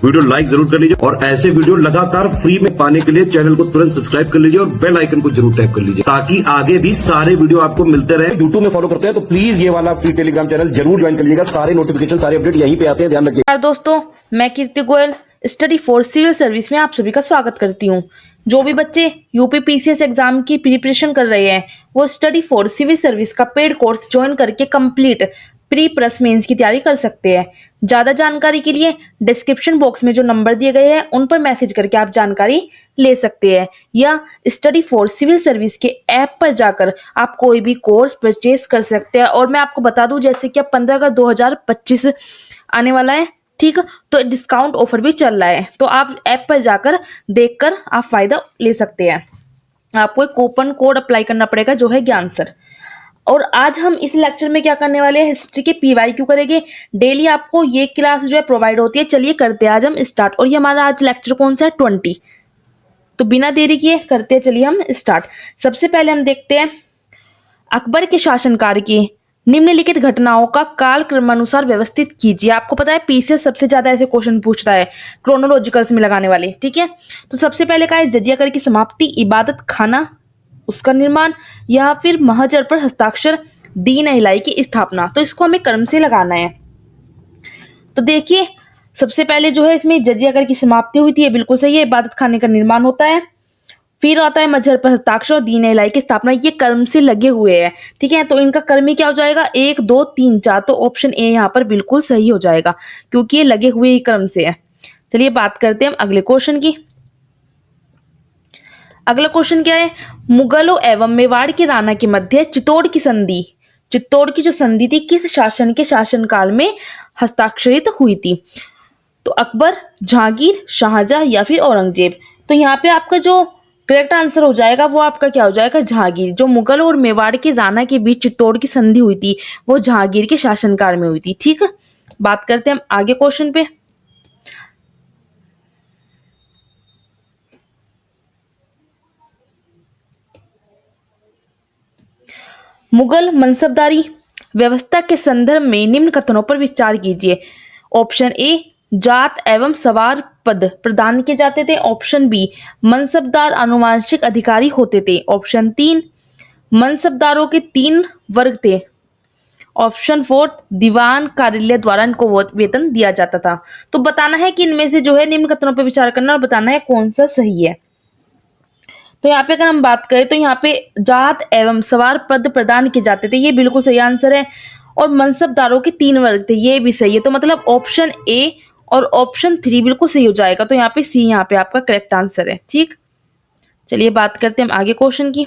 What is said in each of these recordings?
Video like जरूर कर लीजिए और ऐसे वीडियो लगातार फ्री में पाने के लिए चैनल को तुरंत सब्सक्राइब कर लीजिए और बेल आइकन को जरूर टैप कर लीजिए ताकि आगे भी सारे वीडियो आपको मिलते रहे। यूट्यूब में फॉलो करते हैं तो प्लीज ये वाला फ्री टेलीग्राम चैनल जरूर ज्वाइन कर लीजिएगा। सारे नोटिफिकेशन सारे अपडेट यहीं पे आते हैं, ध्यान रखिए। दोस्तों, मैं Kirti Goyal study for civil service में आप सभी का स्वागत करती हूँ। जो भी बच्चे यूपी पीसीएस एग्जाम की प्रिपरेशन कर रहे हैं वो स्टडी फॉर सिविल सर्विस का पेड कोर्स ज्वाइन करके कंप्लीट प्री प्लस मेंस की तैयारी कर सकते हैं। ज़्यादा जानकारी के लिए डिस्क्रिप्शन बॉक्स में जो नंबर दिए गए हैं उन पर मैसेज करके आप जानकारी ले सकते हैं या स्टडी फॉर सिविल सर्विस के ऐप पर जाकर आप कोई भी कोर्स परचेज कर सकते हैं। और मैं आपको बता दूं, जैसे कि अब 15 अगस्त 2025 आने वाला है, ठीक, तो डिस्काउंट ऑफर भी चल रहा है, तो आप ऐप पर जाकर देखकर आप फायदा ले सकते हैं। आपको एक कूपन कोड अप्लाई करना पड़ेगा जो है ज्ञान सर। और आज हम इस लेक्चर में क्या करने वाले हैं, हिस्ट्री के पीवाईक्यू करेंगे। डेली आपको ये क्लास जो है प्रोवाइड होती है। चलिए करते हैं आज हम स्टार्ट। और ये हमारा आज लेक्चर कौन सा है, 20। तो बिना देरी किए करते हैं, चलिए हम स्टार्ट। सबसे पहले हम देखते हैं अकबर के शासनकाल की निम्नलिखित घटनाओं का काल क्रमानुसार व्यवस्थित कीजिए। आपको पता है पीसीएस सबसे ज्यादा ऐसे क्वेश्चन पूछता है क्रोनोलॉजिकल्स में लगाने वाले, ठीक है। तो सबसे पहले का है जजिया कर की समाप्ति, इबादत खाना उसका निर्माण, या फिर महजर पर हस्ताक्षर, दीन इलाही की स्थापना। तो इसको हमें कर्म से लगाना है। तो देखिए सबसे पहले जो है इसमें जजिया कर की समाप्ति हुई थी, ये बिल्कुल सही है। इबादत खाने का निर्माण होता है, फिर आता है मजहर पर हस्ताक्षर और दीन इलाही की स्थापना। ये कर्म से लगे हुए हैं, ठीक है। तो इनका कर्म ही क्या हो जाएगा, 1 2 3 4। तो ऑप्शन ए यहाँ पर बिल्कुल सही हो जाएगा क्योंकि ये लगे हुए ही कर्म से है। चलिए बात करते हैं हम अगले क्वेश्चन की। अगला क्वेश्चन क्या है, मुगलों एवं मेवाड़ के राणा के मध्य चित्तौड़ की संधि, चित्तौड़ की जो संधि थी किस शासन के शासनकाल में हस्ताक्षरित हुई थी। तो अकबर, जहांगीर, शाहजहां या फिर औरंगजेब। तो यहाँ पे आपका जो करेक्ट आंसर हो जाएगा वो आपका क्या हो जाएगा, जहांगीर। जो मुगल और मेवाड़ के राणा के बीच चित्तौड़ की संधि हुई थी वो जहांगीर के शासनकाल में हुई थी, ठीक। बात करते हैं हम आगे क्वेश्चन पे। मुगल मनसबदारी व्यवस्था के संदर्भ में निम्न कथनों पर विचार कीजिए। ऑप्शन ए, जात एवं सवार पद प्रदान किए जाते थे। ऑप्शन बी, मनसबदार आनुवंशिक अधिकारी होते थे। ऑप्शन 3, मनसबदारों के 3 वर्ग थे। ऑप्शन 4, दीवान कार्यालय द्वारा इनको वेतन दिया जाता था। तो बताना है कि इनमें से जो है निम्न कथनों पर विचार करना और बताना है कौन सा सही है। तो यहाँ पे अगर हम बात करें तो यहाँ पे जात एवं सवार पद प्रदान किए जाते थे, ये बिल्कुल सही आंसर है। और मनसबदारों के 3 वर्ग थे, ये भी सही है। तो मतलब ऑप्शन ए और ऑप्शन 3 बिल्कुल सही हो जाएगा। तो यहाँ पे सी यहाँ पे आपका करेक्ट आंसर है, ठीक। चलिए बात करते हैं हम आगे क्वेश्चन की।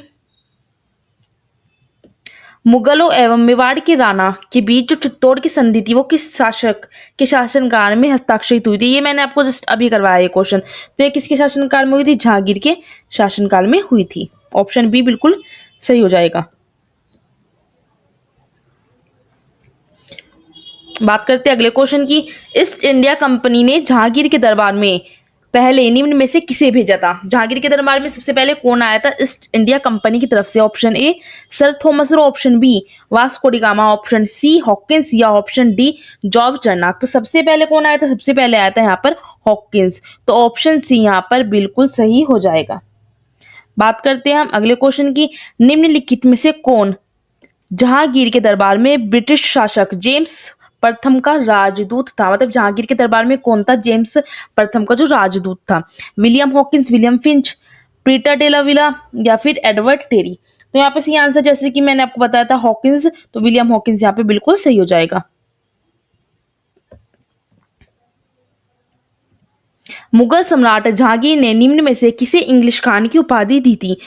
मुगलों एवं मेवाड़ के राणा के बीच जो चित्तौड़ की संधि थी वो किस शासक के शासनकाल में हस्ताक्षरित हुई थी। ये मैंने आपको जस्ट अभी करवाया ये क्वेश्चन। तो ये किसके शासनकाल में हुई थी, जहांगीर के शासनकाल में हुई थी। ऑप्शन बी बिल्कुल सही हो जाएगा। बात करते हैं अगले क्वेश्चन की। ईस्ट इंडिया कंपनी ने जहांगीर के दरबार में पहले निम्न में से किसे भेजा था। जहांगीर के दरबार में सबसे पहले कौन आया था ईस्ट इंडिया कंपनी की तरफ से। Option A, sir Thomas Roe. Option B, Vasco da Gama. Option C, Hawkins. या ऑप्शन डी, जॉर्ज चर्नाक। तो सबसे पहले कौन आया था, सबसे पहले आया था यहाँ पर हॉकिंस। तो ऑप्शन सी यहाँ पर बिल्कुल सही हो जाएगा। बात करते हैं हम अगले क्वेश्चन की। निम्नलिखित में से कौन जहांगीर के दरबार में ब्रिटिश शासक जेम्स प्रथम का राजदूत था। मतलब जहांगीर के दरबार में कौन था, जेम्स प्रथम का जो राजदूत था। William Hawkins, William Finch, Peter de la Villa या फिर एडवर्ड टेरी। तो यहाँ पे सही आंसर जैसे कि मैंने आपको बताया था हॉकिंस, तो विलियम हॉकिंस यहाँ पे बिल्कुल सही हो जाएगा। मुगल सम्राट जहांगीर ने निम्न में से किसे इंग्लिश खान की उपाधि दी थी।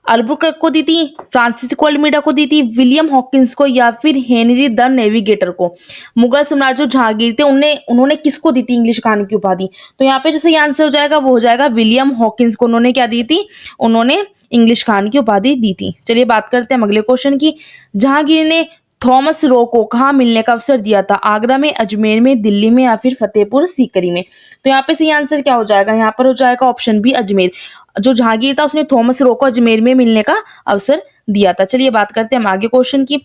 अल्बुकर्क को दी थी, फ्रांसिस्को अल्मीडा को दी थी, विलियम हॉकिंस को, या फिर हेनरी द नेविगेटर को। मुगल सम्राट जो जहांगीर थे उन्होंने किसको दी थी इंग्लिश खान की उपाधि। तो यहाँ पे जो सही आंसर हो जाएगा वो हो जाएगा विलियम हॉकिंस को। उन्होंने क्या दी थी, उन्होंने इंग्लिश खान की उपाधि दी थी। चलिए बात करते हैं अगले क्वेश्चन की। जहांगीर ने थॉमस रो को कहाँ मिलने का अवसर दिया था। आगरा में, अजमेर में, दिल्ली में या फिर फतेहपुर सीकरी में। तो यहाँ पे सही आंसर क्या हो जाएगा, यहाँ पर हो जाएगा ऑप्शन बी, अजमेर। जो जहांगीर था उसने थॉमस रो को अजमेर में मिलने का अवसर दिया था। चलिए बात करते हैं हम आगे क्वेश्चन की।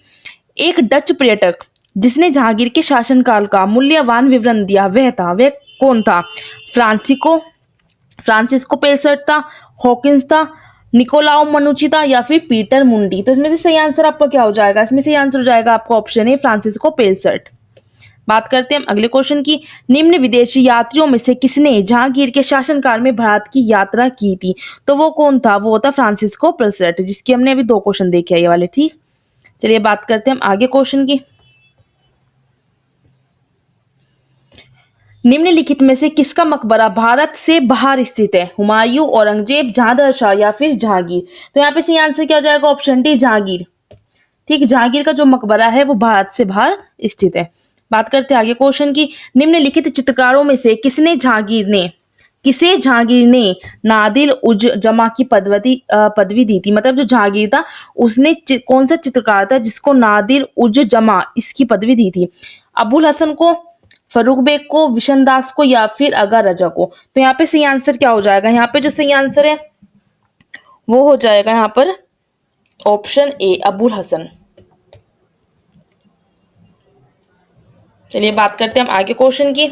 एक डच पर्यटक जिसने जहांगीर के शासनकाल का मूल्यवान विवरण दिया वह कौन था? फ्रांसिस्को पेसर्ट था, हॉकिंस था, निकोलाउ मनुची था या फिर पीटर मुंडी? तो इसमें से सही आंसर आपका क्या हो जाएगा? इसमें सही आंसर हो जाएगा आपका ऑप्शन है फ्रांसिस्को पेसर्ट। बात करते हैं हम अगले क्वेश्चन की। निम्न विदेशी यात्रियों में से किसने जहांगीर के शासनकाल में भारत की यात्रा की थी? तो वो कौन था? वो था फ्रांसिस्को पेसर्ट, जिसकी हमने अभी 2 क्वेश्चन देखे हैं ये वाले। ठीक, चलिए बात करते हैं हम आगे क्वेश्चन की। निम्नलिखित में से किसका मकबरा भारत से बाहर स्थित है? हुमायूं, औरंगजेब, जहांदर शाह या फिर जहांगीर? तो यहाँ पे सही आंसर क्या हो जाएगा? Option D Jahangir. ठीक, जहांगीर का जो मकबरा है वो भारत से बाहर स्थित है। बात करते हैं आगे क्वेश्चन की। निम्नलिखित चित्रकारों में से किसे जहांगीर ने नादिर उज जमा की पदवी दी थी? मतलब जो जहांगीर था उसने कौन सा चित्रकार था जिसको नादिर उज जमा इसकी पदवी दी थी? अबुल हसन को, फरूक बेग को, विशन दास को या फिर अगा रजा को? तो यहाँ पे सही आंसर क्या हो जाएगा? यहाँ पे जो सही आंसर है वो हो जाएगा यहाँ पर ऑप्शन ए अबुल हसन। चलिए बात करते हैं हम आगे क्वेश्चन की।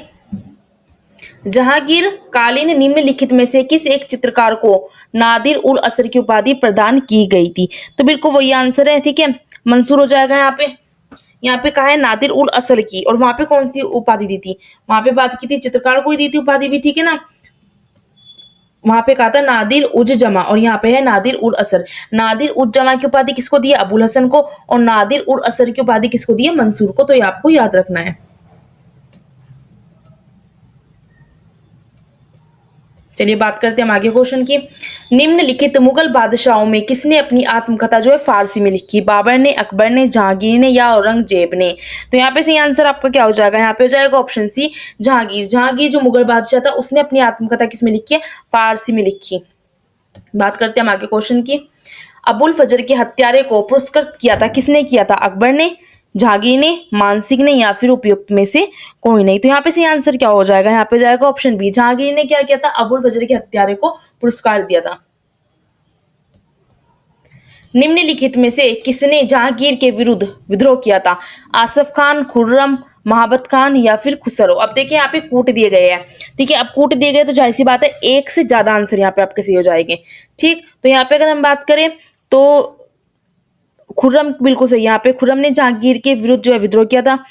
जहांगीर कालीन निम्नलिखित में से किस एक चित्रकार को नादिर उल असर की उपाधि प्रदान की गई थी? तो बिल्कुल वही आंसर है। ठीक है, मंसूर हो जाएगा। यहाँ पे कहा है नादिर उल असर की, और वहां पे कौन सी उपाधि दी थी? वहां पे बात की थी चित्रकार को ही दी थी उपाधि भी। ठीक है ना, वहां पे कहा था नादिर उज जमा, और यहाँ पे है नादिर उल असर। नादिर उज जमा की उपाधि किसको दी है? अबुल हसन को। और नादिर उल असर की उपाधि किसको दी है? मंसूर को। तो ये आपको याद रखना है। चलिए बात करते हैं हम आगे क्वेश्चन की। निम्नलिखित मुगल बादशाहों में किसने अपनी आत्मकथा जो है फारसी में लिखी? बाबर ने, अकबर ने, जहांगीर ने या औरंगजेब ने? तो यहाँ पे सही आंसर आपका क्या हो जाएगा? यहाँ पे हो जाएगा ऑप्शन सी जहांगीर। जहांगीर जो मुगल बादशाह था उसने अपनी आत्मकथा किस में लिखी है? फारसी में लिखी। बात करते हैं हम आगे क्वेश्चन की। अबुल फजर के हत्यारे को पुरस्कृत किया था, किसने किया था? अकबर ने, जहांगीर ने, मानसिंह ने या फिर उपयुक्त में से कोई नहीं? तो यहाँ पे सही आंसर क्या हो जाएगा? यहाँ पे जाएगा ऑप्शन बी जहांगीर ने क्या किया था? अबुल फजर के हत्यारे को पुरस्कार दिया था। निम्नलिखित में से किसने जहांगीर के विरुद्ध विद्रोह किया था? आसफ खान, खुर्रम, महाबत खान या फिर खुसरो? अब देखिए यहाँ पे कूट दिए गए हैं। ठीक है, अब कूट दिए गए तो जाहिर सी बात है एक से ज्यादा आंसर यहाँ पे आपके सही हो जाएंगे। ठीक, तो यहाँ पे अगर हम बात करें तो खुर्रम बिल्कुल सही। यहाँ पे खुर्रम ने जहांगीर के विरुद्ध जो है विद्रोह किया था,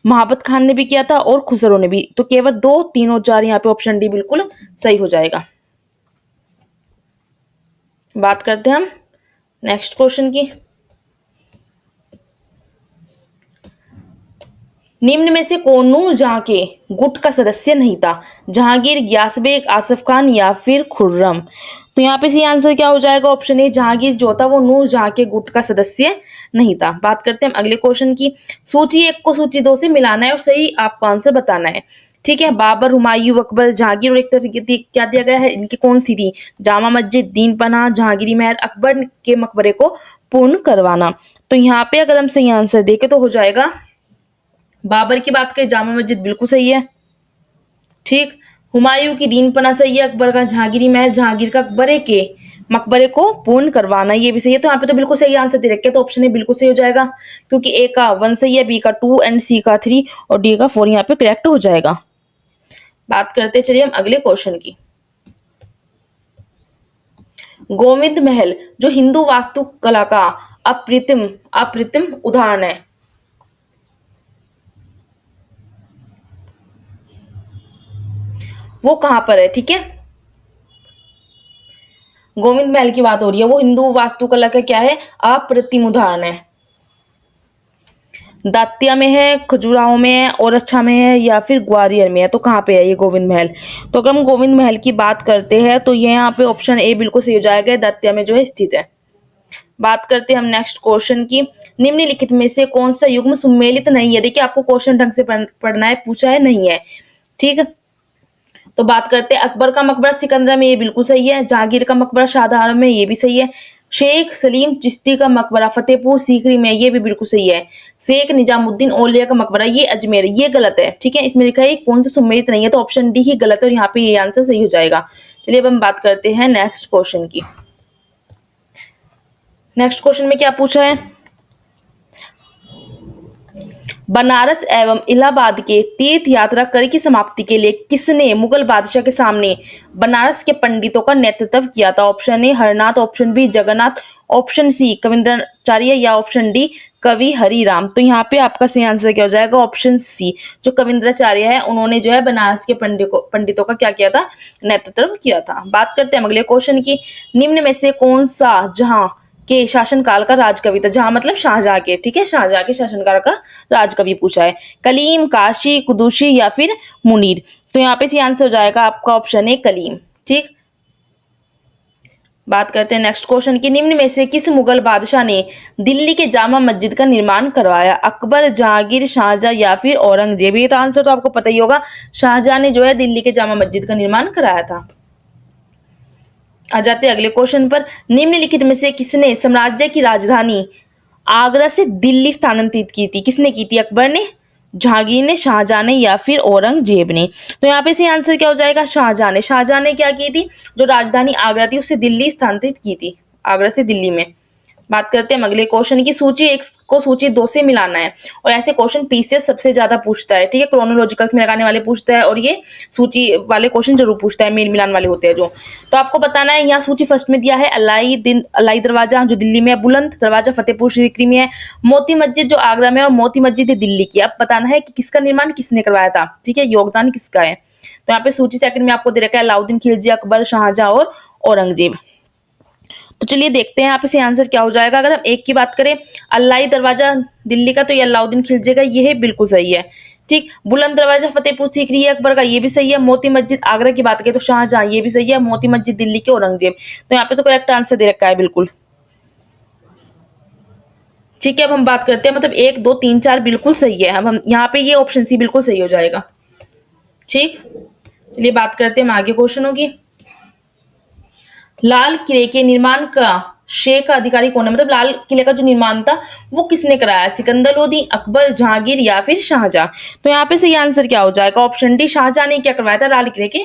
महाबत खान ने भी किया था और खुसरो ने भी। तो केवल 2, 3 और 4 यहाँ पे ऑप्शन डी बिल्कुल सही हो जाएगा। बात करते हैं हम नेक्स्ट क्वेश्चन की। निम्न में से कौन नूरजहां के गुट का सदस्य नहीं था? जहांगीर, गियास बेग, आसफ खान या फिर खुर्रम? तो यहाँ पे सही आंसर क्या हो जाएगा? ऑप्शन ए जहांगीर जो था वो नूरजहां के गुट का सदस्य नहीं था। बात करते हैं हम अगले क्वेश्चन की। सूची 1 को सूची 2 से मिलाना है और सही आपको आंसर बताना है। ठीक है, बाबर, हुमायूं, अकबर, जहांगीर और एक तरफ क्या दिया गया है? इनकी कौन सी थी? जामा मस्जिद, दीन पनाह, जहांगीरी महल, अकबर के मकबरे को पूर्ण करवाना। तो यहाँ पे अगर हम सही आंसर देखें तो हो जाएगा बाबर की बात करें जामा मस्जिद बिल्कुल सही है। ठीक, हुमायूं की दीन पना सही है, अकबर का जहांगीरी महल, जहांगीर का अकबरे के मकबरे को पूर्ण करवाना ये भी सही है। तो यहाँ पे तो बिल्कुल सही आंसर दे रखे, तो ऑप्शन ए बिल्कुल सही हो जाएगा क्योंकि ए का 1 सही है, बी का 2 एंड सी का 3 और डी का 4 यहाँ पे करेक्ट हो जाएगा। बात करते चलिए हम अगले क्वेश्चन की। गोविंद महल जो हिंदू वास्तुकला का अप्रतिम उदाहरण है, वो कहां पर है? ठीक है, गोविंद महल की बात हो रही है, वो हिंदू वास्तुकला का क्या है? अप्रतिम उदाहरण है। दातिया में है, खजुराहो में है, ओरछा में है या फिर ग्वालियर में है? तो कहाँ पे है ये गोविंद महल? तो अगर हम गोविंद महल की बात करते हैं तो ये यहाँ पे ऑप्शन ए बिल्कुल सही हो जाएगा, दातिया में जो है स्थित है। बात करते हैं हम नेक्स्ट क्वेश्चन की। निम्नलिखित में से कौन सा युग्म सुमेलित नहीं है? देखिए आपको क्वेश्चन ढंग से पढ़ना है, पूछा है नहीं है। ठीक है, तो बात करते हैं अकबर का मकबरा सिकंदरा में, ये बिल्कुल सही है। जहांगीर का मकबरा शाहजहां में, ये भी सही है। शेख सलीम चिश्ती का मकबरा फतेहपुर सीकरी में, ये भी बिल्कुल सही है। शेख निजामुद्दीन औलिया का मकबरा ये अजमेर, ये गलत है। ठीक है, इसमें लिखा है कौन सा सुमेलित नहीं है, तो ऑप्शन डी ही गलत है और यहाँ पे ये आंसर सही हो जाएगा। चलिए अब हम बात करते हैं नेक्स्ट क्वेश्चन की। नेक्स्ट क्वेश्चन में क्या पूछा है? बनारस एवं इलाहाबाद के तीर्थ यात्रा कर की समाप्ति के लिए किसने मुगल बादशाह के सामने बनारस के पंडितों का नेतृत्व किया था? Option A Harnath, option B Jagannath, option C Kavindracharya या ऑप्शन डी कवि हरिराम। तो यहाँ पे आपका सही आंसर क्या हो जाएगा? ऑप्शन सी, जो कविंद्राचार्य है उन्होंने जो है बनारस के पंडितों का क्या किया था? नेतृत्व किया था। बात करते हैं अगले क्वेश्चन की। निम्न में से कौन सा जहां के शासनकाल का राजकवि था? जहां मतलब शाहजहां के, ठीक है, शाहजहां के शासनकाल का राजकवि पूछा है। कलीम, काशी, कुदुशी या फिर मुनीर। तो यहाँ पे सी आंसर हो जाएगा आपका ऑप्शन है कलीम। ठीक, बात करते हैं नेक्स्ट क्वेश्चन की। निम्न में से किस मुगल बादशाह ने दिल्ली के जामा मस्जिद का निर्माण करवाया? अकबर, जहांगीर, शाहजहां या फिर औरंगजेब। ये तो आंसर तो आपको पता ही होगा, शाहजहां ने जो है दिल्ली के जामा मस्जिद का निर्माण कराया था। आ जाते हैं अगले क्वेश्चन पर। निम्नलिखित में से किसने साम्राज्य की राजधानी आगरा से दिल्ली स्थानांतरित की थी? किसने की थी? अकबर ने, जहांगीर ने, शाहजहां ने या फिर औरंगजेब ने। तो यहाँ पे सही आंसर क्या हो जाएगा? शाहजहां ने। शाहजहां ने क्या की थी? जो राजधानी आगरा थी उससे दिल्ली स्थानांतरित की थी, आगरा से दिल्ली में। बात करते हैं हम अगले क्वेश्चन की। सूची 1 को सूची 2 से मिलाना है और ऐसे क्वेश्चन पीसीएस सबसे ज्यादा पूछता है, ठीक है। क्रोनोलॉजिकल्स में लगाने वाले पूछता है और ये सूची वाले क्वेश्चन जरूर पूछता है, मेल मिलान वाले होते हैं जो। तो आपको बताना है, यहाँ सूची फर्स्ट में दिया है अलाई दरवाजा जो दिल्ली में है, बुलंद दरवाजा फतेहपुर सीकरी में है, मोती मस्जिद जो आगरा में है और मोती मस्जिद दिल्ली की। अब बताना है कि किसका निर्माण किसने करवाया था, ठीक है, योगदान किसका है। तो यहाँ पे सूची सेकंड में आपको दे रखा है अलाउद्दीन खिलजी, अकबर, शाहजहां और औरंगजेब। तो चलिए देखते हैं यहाँ पे से आंसर क्या हो जाएगा। अगर हम एक की बात करें, अलाई दरवाजा दिल्ली का, तो ये अलाउद्दीन खिलजी का, ये है बिल्कुल सही है। ठीक, बुलंद दरवाजा फतेहपुर सीकरी है अकबर का, ये भी सही है। मोती मस्जिद आगरा की बात करें तो शाहजहां, ये भी सही है। मोती मस्जिद दिल्ली के औरंगजेब। तो यहाँ पे तो करेक्ट आंसर दे रखा है बिल्कुल। ठीक है, अब हम बात करते हैं, मतलब 1 2 3 4 बिल्कुल सही है। हम यहाँ पे ये ऑप्शन सी बिल्कुल सही हो जाएगा। ठीक, चलिए बात करते हैं हम आगे क्वेश्चनों की। लाल किले के निर्माण का श्रेय का अधिकारी कौन है? मतलब लाल किले का जो निर्माण था वो किसने कराया? सिकंदर लोदी, अकबर, जहांगीर या फिर शाहजहां। तो यहाँ पे सही आंसर क्या हो जाएगा? ऑप्शन डी, शाहजहां ने क्या करवाया था लाल किले के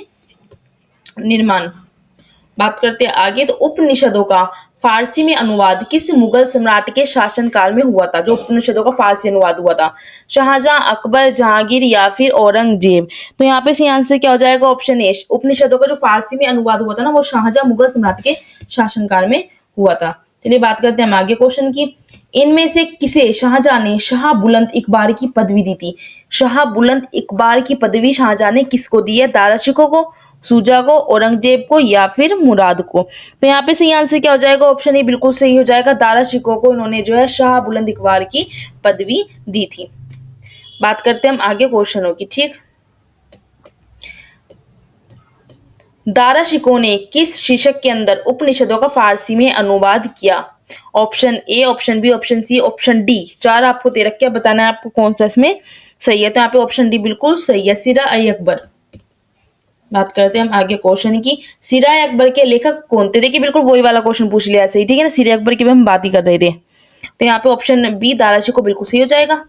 निर्माण। बात करते हैं आगे। तो उपनिषदों का फारसी में अनुवाद किस मुगल सम्राट के शासनकाल में हुआ था? जो उपनिषदों का फारसी अनुवाद हुआ था, शाहजहां, अकबर, जहांगीर या फिर औरंगजेब। तो यहाँ पे सही आंसर क्या हो जाएगा? ऑप्शन ए, उपनिषदों का जो फारसी में अनुवाद हुआ था ना, वो शाहजहां मुगल सम्राट के शासनकाल में हुआ था। चलिए बात करते हैं हम आगे क्वेश्चन की। इनमें से किसे शाहजहां ने शाह बुलंद इकबार की पदवी दी थी? शाह बुलंद इकबार की पदवी शाहजहां ने किसको दी है? दारा शिकोह को, शुजा को, औरंगजेब को या फिर मुराद को। तो यहाँ पे सही आंसर क्या हो जाएगा? ऑप्शन ए बिल्कुल सही हो जाएगा। दारा शिकोह को इन्होंने जो है शाह बुलंद इकबार की पदवी दी थी। बात करते हैं हम आगे क्वेश्चनों की। ठीक, दारा शिकोह ने किस शीर्षक के अंदर उपनिषदों का फारसी में अनुवाद किया? Option A, option B, option C, option D. 4 आपको दे रखे, बताना है आपको कौन सा इसमें सही है। तो यहाँ पे ऑप्शन डी बिल्कुल सही है, सीरा-ए-अकबर। बात करते हैं हम आगे क्वेश्चन की। सीरा-ए-अकबर के लेखक कौन थे? देखिए बिल्कुल वही वाला क्वेश्चन पूछ लिया सही, ठीक है ना, सीरा-ए-अकबर की भी हम बात ही कर रहे थे। तो यहाँ पे ऑप्शन बी, दारा शिकोह बिल्कुल सही हो जाएगा।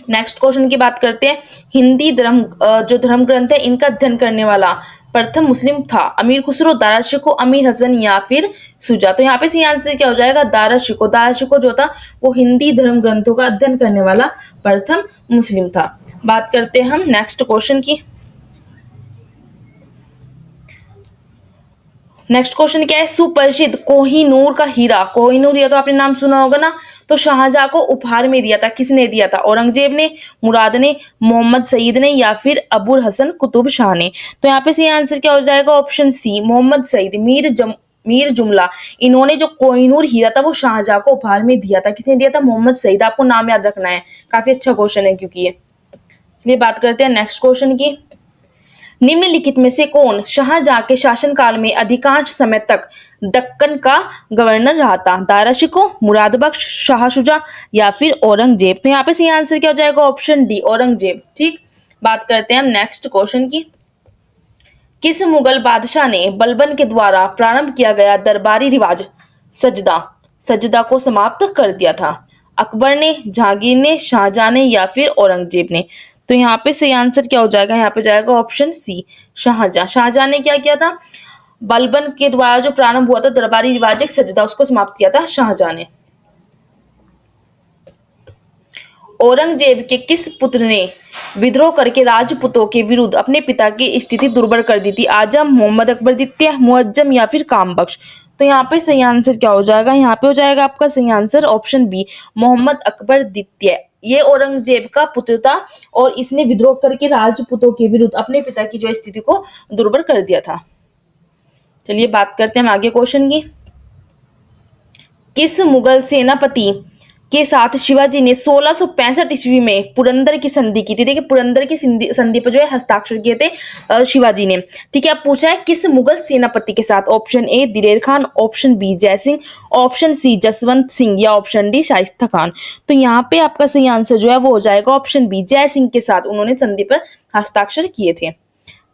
नेक्स्ट क्वेश्चन की बात करते हैं। हिंदी जो धर्म ग्रंथ है इनका अध्ययन करने वाला प्रथम मुस्लिम था? अमीर खुसरो, दारा शिकोह, अमीर हसन या फिर शुजा। तो यहाँ पे सही आंसर क्या हो जाएगा? दारा शिकोह। दारा शिकोह जो था वो हिंदी धर्म ग्रंथों का अध्ययन करने वाला प्रथम मुस्लिम था। बात करते हैं हम नेक्स्ट क्वेश्चन की। नेक्स्ट क्वेश्चन क्या है? सुप्रसिद्ध कोहिनूर का हीरा, कोहिनूर या तो आपने नाम सुना होगा ना, तो शाहजहां को उपहार में दिया था, किसने दिया था? औरंगजेब ने, मुराद ने, मोहम्मद सईद ने या फिर अबुल हसन कुतुब शाह ने। तो यहाँ पे सही आंसर क्या हो जाएगा? ऑप्शन सी, मोहम्मद सईद, मीर जुमला, इन्होंने जो कोहिनूर हीरा था वो शाहजहां को उपहार में दिया था। किसने दिया था? मोहम्मद सईद। आपको नाम याद रखना है, काफी अच्छा क्वेश्चन है क्योंकि ये। बात करते हैं नेक्स्ट क्वेश्चन की। निम्नलिखित में से कौन शाहजहां के शासनकाल में अधिकांश समय तक दक्कन का गवर्नर रहा था? दारा शिकोह, मुराद बख्श, शाह शुजा या फिर औरंगजेब। तो यहाँ पे सही आंसर क्या हो जाएगा? Option D, Aurangzeb. ठीक, बात करते हैं हम नेक्स्ट क्वेश्चन की। किस मुगल बादशाह ने बलबन के द्वारा प्रारंभ किया गया दरबारी रिवाज सजदा को समाप्त कर दिया था? अकबर ने, जहांगीर ने, शाहजहां ने या फिर औरंगजेब ने। तो यहाँ पे सही आंसर क्या हो जाएगा? यहाँ पे जाएगा ऑप्शन सी, शाहजहां। शाहजहां ने क्या किया था? बलबन के द्वारा जो प्रारंभ हुआ था दरबारी रिवाज सजदा, उसको समाप्त किया था शाहजहां ने। औरंगजेब के किस पुत्र ने विद्रोह करके राजपूतों के विरुद्ध अपने पिता की स्थिति दुर्बल कर दी थी? आजम, मोहम्मद अकबर द्वितीय, मुअज्जम या फिर कामबख्श? तो यहाँ पे सही आंसर क्या हो जाएगा? यहाँ पे हो जाएगा आपका सही answer option B, Mohammad Akbar द्वितीय। ये औरंगजेब का पुत्र था और इसने विद्रोह करके राजपूतों के विरुद्ध अपने पिता की जो स्थिति को दुर्बल कर दिया था। चलिए बात करते हैं हम आगे क्वेश्चन की। किस मुगल सेनापति के साथ शिवाजी ने 1665 ईस्वी में पुरंदर की संधि की थी? देखिए पुरंदर की संधि पर जो है हस्ताक्षर किए थे शिवाजी ने। ठीक है, अब पूछा है किस मुगल सेनापति के साथ? ऑप्शन ए दिलेर खान, ऑप्शन बी जय सिंह, ऑप्शन सी जसवंत सिंह या ऑप्शन डी शाइस्ता खान? तो यहाँ पे आपका सही आंसर जो है वो हो जाएगा ऑप्शन बी, जय सिंह के साथ उन्होंने संधि पर हस्ताक्षर किए थे।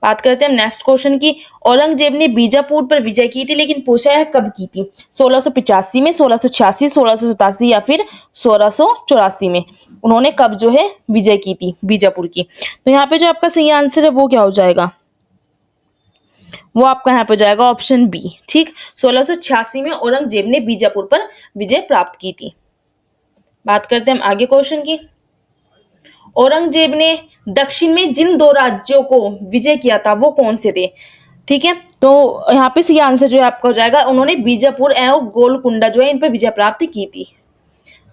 बात करते हैं नेक्स्ट क्वेश्चन की। औरंगजेब ने बीजापुर पर विजय की थी, लेकिन पूछा है कब की थी? 1685 में, 1686, 1687 या फिर 1684 में? उन्होंने कब जो है विजय की थी बीजापुर की? तो यहाँ पे जो आपका सही आंसर है वो क्या हो जाएगा? वो आपका यहाँ पे जाएगा ऑप्शन बी। ठीक, 1686 में औरंगजेब ने बीजापुर पर विजय प्राप्त की थी। बात करते हैं हम आगे क्वेश्चन की। औरंगजेब ने दक्षिण में जिन 2 राज्यों को विजय किया था वो कौन से थे? ठीक है, तो यहाँ पे सही आंसर जो है आपका हो जाएगा, उन्होंने बीजापुर एवं गोलकुंडा जो है इन पर विजय प्राप्त की थी।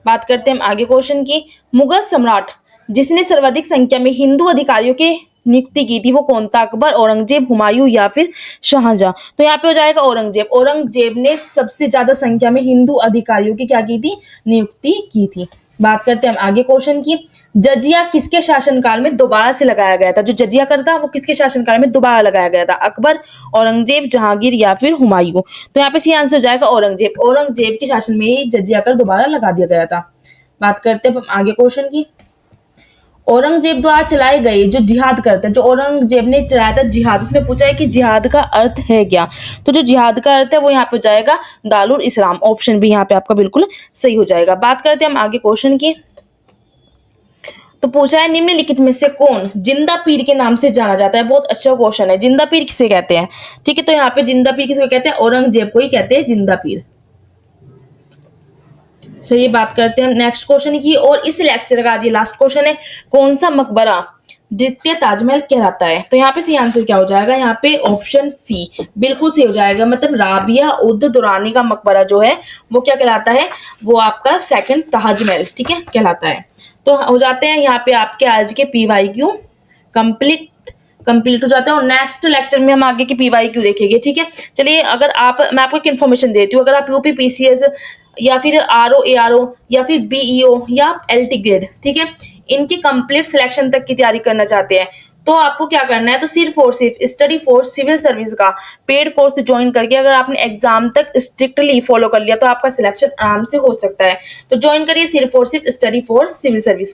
बात करते हैं हम आगे क्वेश्चन की। मुगल सम्राट जिसने सर्वाधिक संख्या में हिंदू अधिकारियों के नियुक्ति की थी वो कौन था? अकबर, औरंगजेब, हुमायूं या फिर शाहजहां? तो यहाँ पे हो जाएगा औरंगजेब। औरंगजेब ने सबसे ज्यादा संख्या में हिंदू अधिकारियों की क्या की थी? नियुक्ति की थी। बात करते हैं हम आगे क्वेश्चन की। जजिया किसके शासनकाल में दोबारा से लगाया गया था? जो जजिया कर था वो किसके शासनकाल में दोबारा लगाया गया था? अकबर, औरंगजेब, जहांगीर या फिर हुमायूं? तो यहाँ पे सही आंसर हो जाएगा औरंगजेब। औरंगजेब के शासन में ही जजिया कर दोबारा लगा दिया गया था। बात करते हैं हम आगे क्वेश्चन की। औरंगजेब द्वारा चलाए गए जो जिहाद करते हैं, जो औरंगजेब ने चलाया था जिहाद, उसमें पूछा है कि जिहाद का अर्थ है क्या? तो जो जिहाद का अर्थ है वो यहाँ पे जाएगा दारुल इस्लाम। ऑप्शन बी यहाँ पे आपका बिल्कुल सही हो जाएगा। बात करते हैं हम आगे क्वेश्चन की। तो पूछा है निम्नलिखित में से कौन जिंदा पीर के नाम से जाना जाता है? बहुत अच्छा क्वेश्चन है। जिंदा पीर किसे कहते हैं? ठीक है, तो यहाँ पे जिंदा पीर किसको कहते हैं? औरंगजेब को ही कहते हैं जिंदा पीर। चलिए बात करते हैं हम नेक्स्ट क्वेश्चन की। और इस लेक्चर का आज ये लास्ट क्वेश्चन है, कौन सा मकबरा द्वितीय ताजमहल कहलाता है? तो यहाँ पे सही आंसर क्या हो जाएगा? यहाँ पे ऑप्शन सी बिल्कुल सही हो जाएगा। मतलब राबिया उद दुरानी का मकबरा जो है वो क्या कहलाता है? वो आपका सेकंड ताजमहल, ठीक है, कहलाता है। तो हो जाते हैं यहाँ पे आपके आज के PYQ कंप्लीट हो जाता है और नेक्स्ट लेक्चर में हम आगे की PYQ देखेंगे। ठीक है, चलिए अगर मैं आपको एक इन्फॉर्मेशन देती हूँ। अगर आप यूपी PCS या फिर RO ARO या फिर BEO या LT ग्रेड, ठीक है, इनकी कंप्लीट सिलेक्शन तक की तैयारी करना चाहते हैं तो आपको क्या करना है? तो सिर्फ और सिर्फ स्टडी फॉर सिविल सर्विस का पेड कोर्स ज्वाइन करके अगर आपने एग्जाम तक स्ट्रिक्टली फॉलो कर लिया तो आपका सिलेक्शन आराम से हो सकता है। तो ज्वाइन करिए सिर्फ और सिर्फ स्टडी फॉर सिविल सर्विस।